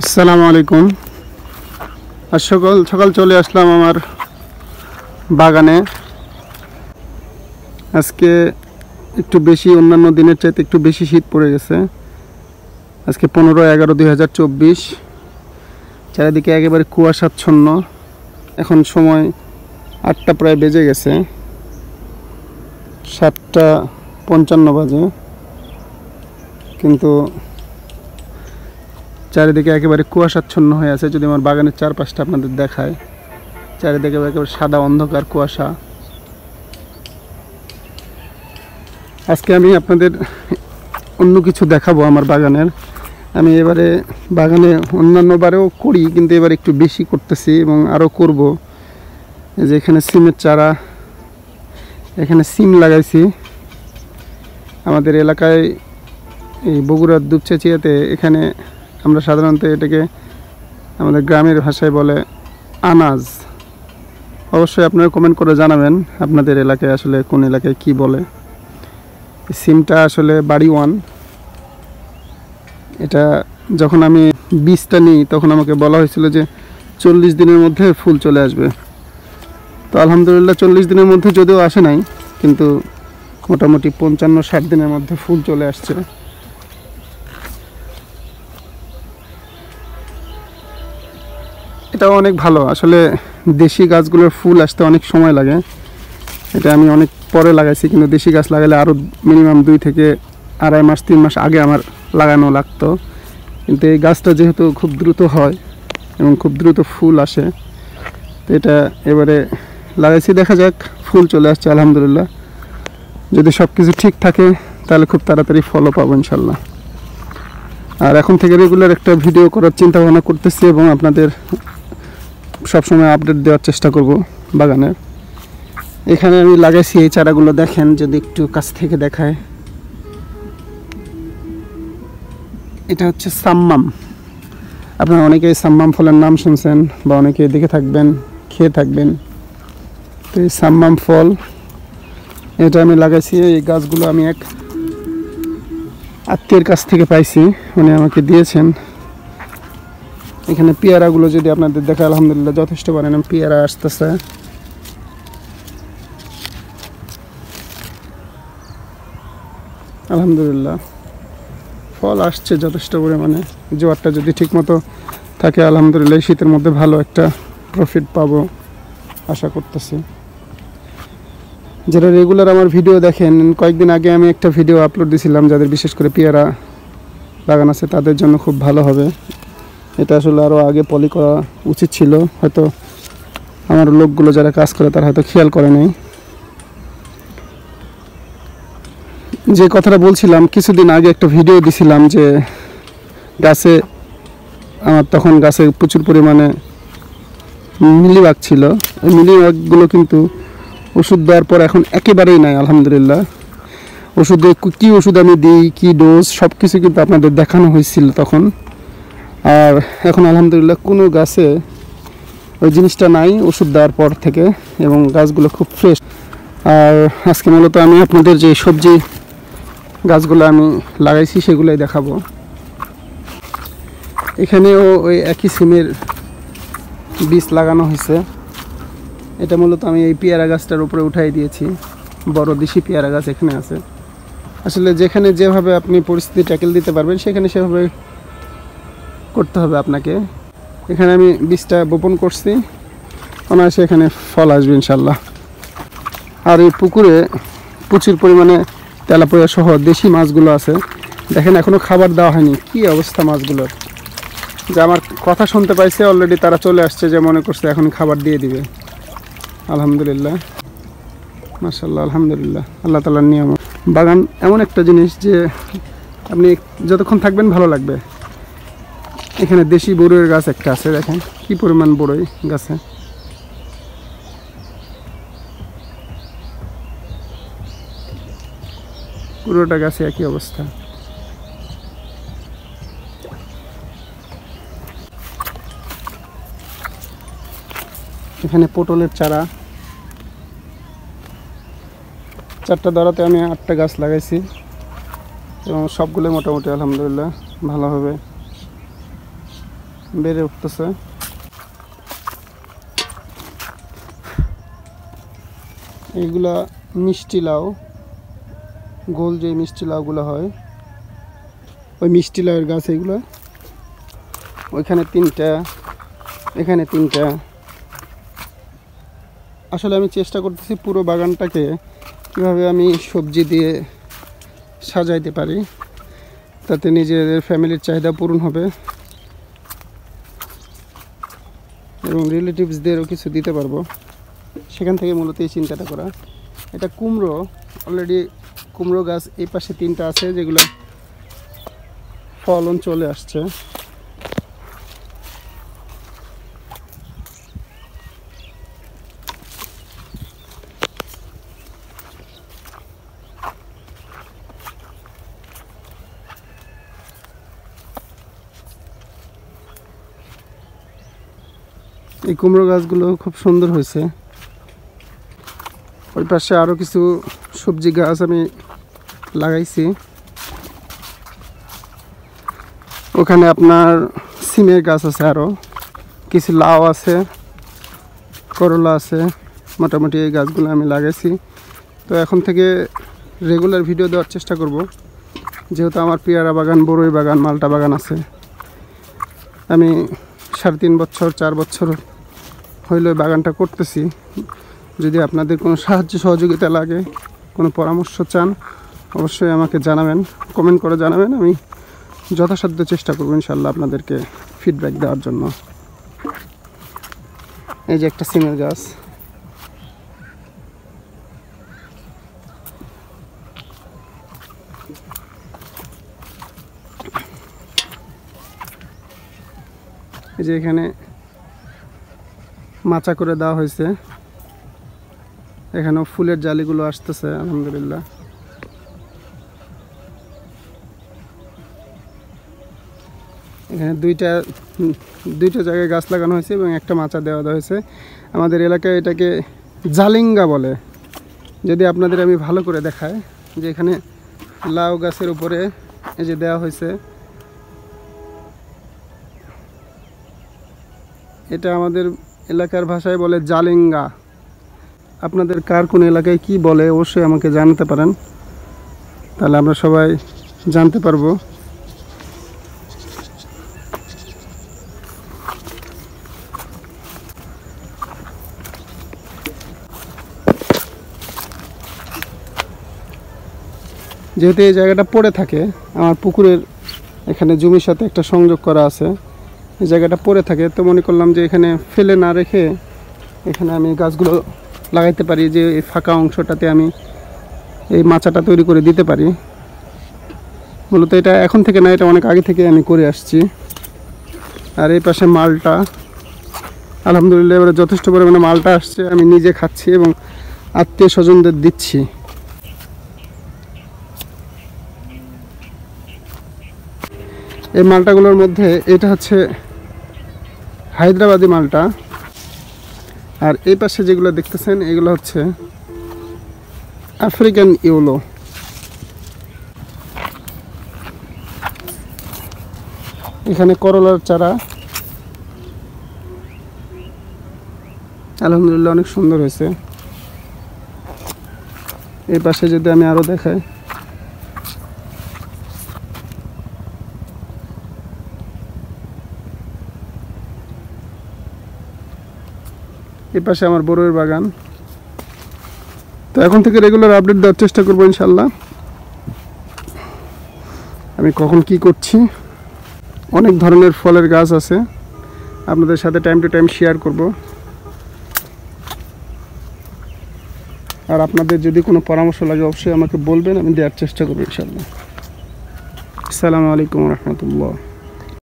আসসালামু আলাইকুম। আজ সকাল সকাল চলে আসলাম আমার বাগানে। আজকে একটু বেশি, অন্যান্য দিনের চাইতে একটু বেশি শীত পড়ে গেছে। আজকে 15/11/2024। চারিদিকে একেবারে কুয়াশাচ্ছন্ন। এখন সময় 8টা প্রায় বেজে গেছে, 7টা 55 বাজে, কিন্তু চারিদিকে একেবারে কুয়াশাচ্ছন্ন হয়ে আছে। যদি আমার বাগানের চারপাশটা আপনাদের দেখায়, চারিদিকে একেবারে সাদা অন্ধকার কুয়াশা। আজকে আমি আপনাদের অন্য কিছু দেখাবো আমার বাগানের। আমি এবারে বাগানে অন্যান্য বারেও করি, কিন্তু এবার একটু বেশি করতেছি এবং আরও করব। যে এখানে সিমের চারা, এখানে সিম লাগাইছি। আমাদের এলাকায় এই বগুড়ার দুপচাচিয়াতে এখানে আমরা সাধারণত এটাকে আমাদের গ্রামের ভাষায় বলে আনাজ। অবশ্যই আপনারা কমেন্ট করে জানাবেন আপনাদের এলাকায় আসলে কোন এলাকায় কি বলে। সিমটা আসলে বাড়ি ওয়ান। এটা যখন আমি বীজটা নিই তখন আমাকে বলা হয়েছিল যে 40 দিনের মধ্যে ফুল চলে আসবে। তো আলহামদুলিল্লাহ 40 দিনের মধ্যে যদিও আসে নাই, কিন্তু মোটামুটি 55-60 দিনের মধ্যে ফুল চলে আসছে। এটাও অনেক ভালো। আসলে দেশি গাছগুলোর ফুল আসতে অনেক সময় লাগে। এটা আমি অনেক পরে লাগাইছি, কিন্তু দেশি গাছ লাগালে আরও মিনিমাম 2 থেকে আড়াই মাস 3 মাস আগে আমার লাগানো লাগতো। কিন্তু এই গাছটা যেহেতু খুব দ্রুত হয় এবং খুব দ্রুত ফুল আসে, তো এটা এবারে লাগাইছি। দেখা যাক, ফুল চলে আসছে আলহামদুলিল্লাহ। যদি সব কিছু ঠিক থাকে তাহলে খুব তাড়াতাড়ি ফলও পাবো ইনশাল্লাহ। আর এখন থেকে রেগুলার একটা ভিডিও করার চিন্তা ভাবনা করতেছি এবং আপনাদের সবসময় আপডেট দেওয়ার চেষ্টা করব বাগানের। এখানে আমি লাগাইছি এই চারাগুলো, দেখেন যদি একটু কাছ থেকে দেখায়। এটা হচ্ছে সাম্মাম। আপনারা অনেকেই সাম্মাম ফলের নাম শুনছেন বা অনেকে দেখে থাকবেন, খেয়ে থাকবেন। তো এই সাম্মাম ফল, এটা আমি লাগাইছি। এই গাছগুলো আমি এক আত্মীয়ের কাছ থেকে পাইছি, উনি আমাকে দিয়েছেন। এখানে পেয়ারাগুলো যদি আপনাদের দেখা, আলহামদুলিল্লাহ যথেষ্ট পরিমাণে পেয়ারা আসতেছে। আলহামদুলিল্লাহ ফল আসছে যথেষ্ট পরিমাণে। জোয়ারটা যদি ঠিক মতো থাকে আলহামদুলিল্লাহ শীতের মধ্যে ভালো একটা প্রফিট পাবো আশা করতেছি। যারা রেগুলার আমার ভিডিও দেখেন, কয়েকদিন আগে আমি একটা ভিডিও আপলোড দিয়েছিলাম, যাদের বিশেষ করে পেয়ারা বাগান আছে তাদের জন্য খুব ভালো হবে। এটা আসলে আরও আগে পলি করা উচিত ছিল, হয়তো আমার লোকগুলো যারা কাজ করে তারা হয়তো খেয়াল করে নাই। যে কথাটা বলছিলাম, কিছুদিন আগে একটা ভিডিও দিছিলাম যে গাছে, আমার তখন গাছে প্রচুর পরিমাণে মিলিবাগ ছিল। ওই মিলিবাগগুলো কিন্তু ওষুধ দেওয়ার পর এখন একেবারেই নাই আলহামদুলিল্লাহ। ওষুধে কী ওষুধ আমি দিই, কী ডোজ, সব কিছু কিন্তু আপনাদের দেখানো হয়েছিল তখন। আর এখন আলহামদুলিল্লাহ কোনো গাছে ওই জিনিসটা নাই ওষুধ দেওয়ার পর থেকে, এবং গাছগুলো খুব ফ্রেশ। আর আজকে মূলত আমি আপনাদের যে সবজি গাছগুলো আমি লাগাইছি সেগুলোই দেখাবো। এখানেও ওই একই সিমের বীজ লাগানো হয়েছে। এটা মূলত আমি এই পেয়ারা গাছটার উপরে উঠাই দিয়েছি। বড় দেশি পেয়ারা গাছ এখানে আছে। আসলে যেখানে যেভাবে আপনি পরিস্থিতি ট্যাকেল দিতে পারবেন সেখানে সেভাবে করতে হবে আপনাকে। এখানে আমি বীজটা বপন করছি, অনায়াসে এখানে ফল আসবে ইনশাল্লাহ। আর এই পুকুরে প্রচুর পরিমাণে তেলাপোয়া সহ দেশি মাছগুলো আছে। দেখেন এখনও খাবার দেওয়া হয়নি, কী অবস্থা মাছগুলোর। যে আমার কথা শুনতে পাইছে অলরেডি, তারা চলে আসছে, যে মনে করছে এখন খাবার দিয়ে দিবে। আলহামদুলিল্লাহ, মাশাআল্লাহ, আলহামদুলিল্লাহ, আল্লাহ তাআলার নিয়ামত। বাগান এমন একটা জিনিস যে আপনি যতক্ষণ থাকবেন ভালো লাগবে। এখানে দেশি বড়ইয়ের গাছ একটা আছে, দেখেন কি পরিমাণ বড়ই গাছে। পুরোটা গাছে একই অবস্থা। এখানে পটলের চারা, 4টা ধরাতে আমি 8টা গাছ লাগাইছি এবং সবগুলো মোটামুটি আলহামদুলিল্লাহ ভালো হবে। বেড়ে উঠতেছে। এইগুলা মিষ্টি লাউ, গোল যে মিষ্টি লাউগুলো হয় ওই মিষ্টি লাউয়ের গাছ। এইগুলো ওইখানে 3টা, এখানে 3টা। আসলে আমি চেষ্টা করতেছি পুরো বাগানটাকে কীভাবে আমি সবজি দিয়ে সাজাইতে পারি, তাতে নিজেদের ফ্যামিলির চাহিদা পূরণ হবে এবং রিলেটিভসদেরও কিছু দিতে পারবো। সেখান থেকে মূলত এই চিন্তাটা করা। এটা কুমড়ো, অলরেডি কুমড়ো গাছ এই পাশে 3টা আছে যেগুলো ফলন চলে আসছে। এই কুমড়ো গাছগুলো খুব সুন্দর হয়েছে। ওই পাশে আরও কিছু সবজি গাছ আমি লাগাইছি। ওখানে আপনার সিমের গাছ আছে, আরও কিছু লাউ আছে, করলা আছে। মোটামুটি এই গাছগুলো আমি লাগাইছি। তো এখন থেকে রেগুলার ভিডিও দেওয়ার চেষ্টা করব, যেহেতু আমার পেয়ারা বাগান, বড়ই বাগান, মালটা বাগান আছে। আমি 3.5 বছর 4 বছর হইল বাগানটা করতেছি। যদি আপনাদের কোনো সাহায্য সহযোগিতা লাগে, কোনো পরামর্শ চান, অবশ্যই আমাকে জানাবেন, কমেন্ট করে জানাবেন। আমি যথাসাধ্য চেষ্টা করব ইনশাল্লাহ আপনাদেরকে ফিডব্যাক দেওয়ার জন্য। এই যে একটা সিমের গাছ, এই যে এখানে মাচা করে দেওয়া হয়েছে। এখানেও ফুলের জালিগুলো আসতেছে আলহামদুলিল্লাহ। এখানে দুইটা জায়গায় গাছ লাগানো হয়েছে এবং একটা মাচা দেওয়া হয়েছে। আমাদের এলাকায় এটাকে জালিঙ্গা বলে। যদি আপনাদের আমি ভালো করে দেখাই, যে এখানে লাউ গাছের উপরে এই যে দেওয়া হয়েছে, এটা আমাদের এলাকার ভাষায় বলে জালিঙ্গা। আপনাদের কার কোন এলাকায় কি বলে অবশ্যই আমাকে জানাতে পারেন, তাহলে আমরা সবাই জানতে পারবো। যেহেতু এই জায়গাটা পড়ে থাকে, আমার পুকুরের এখানে জমির সাথে একটা সংযোগ করা আছে, এই জায়গাটা পড়ে থাকে, তো মনে করলাম যে এখানে ফেলে না রেখে এখানে আমি গাছগুলো লাগাইতে পারি, যে এই ফাঁকা অংশটাতে আমি এই মাচাটা তৈরি করে দিতে পারি। মূলত এটা এখন থেকে না, এটা অনেক আগে থেকে আমি করে আসছি। আর এই পাশে মালটা, আলহামদুলিল্লাহ এবারে যথেষ্ট পরিমাণে মালটা আসছে, আমি নিজে খাচ্ছি এবং আত্মীয় স্বজনদের দিচ্ছি। এই মালটাগুলোর মধ্যে এটা হচ্ছে হায়দ্রাবাদি মালটা, আর এই পাশে যেগুলো দেখতেছেন এগুলো হচ্ছে আফ্রিকান ইউলো। এখানে করলার চারা আলহামদুলিল্লাহ অনেক সুন্দর হয়েছে। এই পাশে যদি আমি আরো দেখাই, এই পাশে আমার বড়ইয়ের বাগান। তো এখন থেকে রেগুলার আপডেট দেওয়ার চেষ্টা করবো ইনশাল্লাহ, আমি কখন কি করছি। অনেক ধরনের ফলের গাছ আছে, আপনাদের সাথে টাইম টু টাইম শেয়ার করব। আর আপনাদের যদি কোনো পরামর্শ লাগে অবশ্যই আমাকে বলবেন, আমি দেওয়ার চেষ্টা করবো ইনশাল্লাহ। আসসালামু আলাইকুম রহমতুল্লাহ।